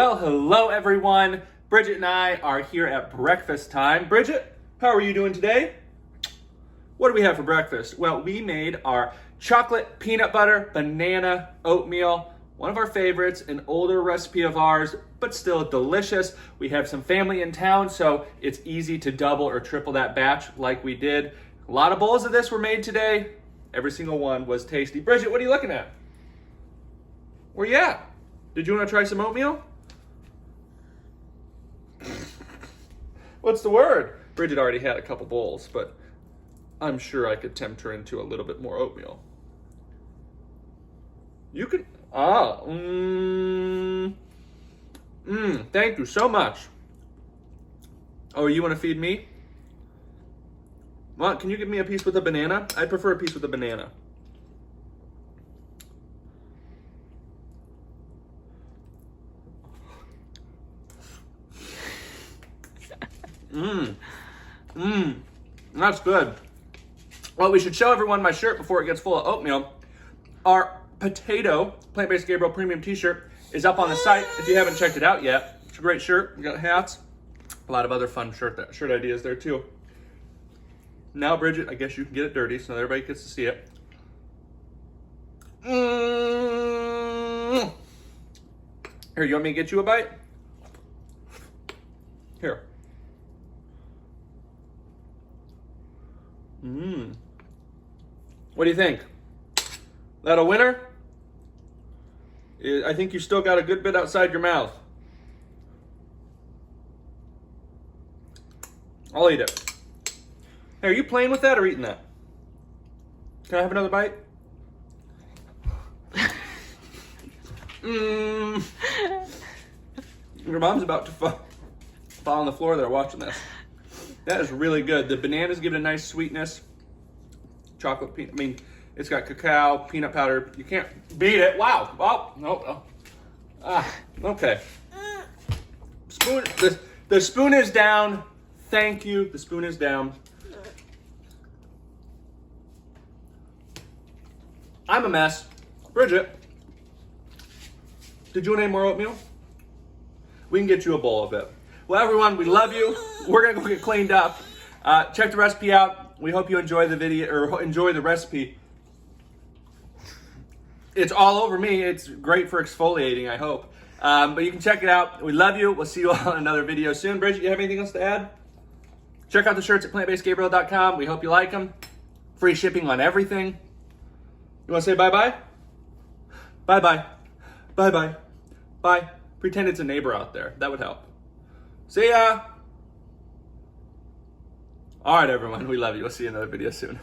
Well, hello everyone. Bridget and I are here at breakfast time. Bridget, how are you doing today? What do we have for breakfast? Well, we made our chocolate peanut butter banana oatmeal, one of our favorites, an older recipe of ours, but still delicious. We have some family in town, so it's easy to double or triple that batch like we did. A lot of bowls of this were made today. Every single one was tasty. Bridget, what are you looking at? Where you at? Did you want to try some oatmeal? What's the word? Bridget already had a couple bowls, but I'm sure I could tempt her into a little bit more oatmeal. You can, thank you so much. Oh, you want to feed me? Well, can you give me a piece with a banana? I prefer a piece with a banana. That's good. Well, we should show everyone my shirt before it gets full of oatmeal. Our potato plant-based Gabriel premium t-shirt is up on the site if you haven't checked it out yet. It's a great shirt. We got hats, a lot of other fun shirt ideas there too. Now, Bridget, I guess you can get it dirty so that everybody gets to see it. Here, you want me to get you a bite? Here. What do you think? That a winner? I think you still got a good bit outside your mouth. I'll eat it. Hey, are you playing with that or eating that? Can I have another bite? Your mom's about to fall on the floor there watching this. That is really good. The bananas give it a nice sweetness. Chocolate, it's got cacao, peanut powder. You can't beat it. Wow. Oh, no. Okay. Spoon. The spoon is down. Thank you. The spoon is down. I'm a mess. Bridget, did you want any more oatmeal? We can get you a bowl of it. Well, everyone, we love you. We're gonna go get cleaned up. Check the recipe out. We hope you enjoy the video or enjoy the recipe. It's all over me. It's great for exfoliating, I hope. But you can check it out. We love you. We'll see you all in another video soon. Bridget, you have anything else to add? Check out the shirts at plantbasedgabriel.com. We hope you like them. Free shipping on everything. You want to say bye-bye? Bye-bye. Bye-bye. Bye. Pretend it's a neighbor out there. That would help. See ya. All right, everyone. We love you. We'll see you in another video soon.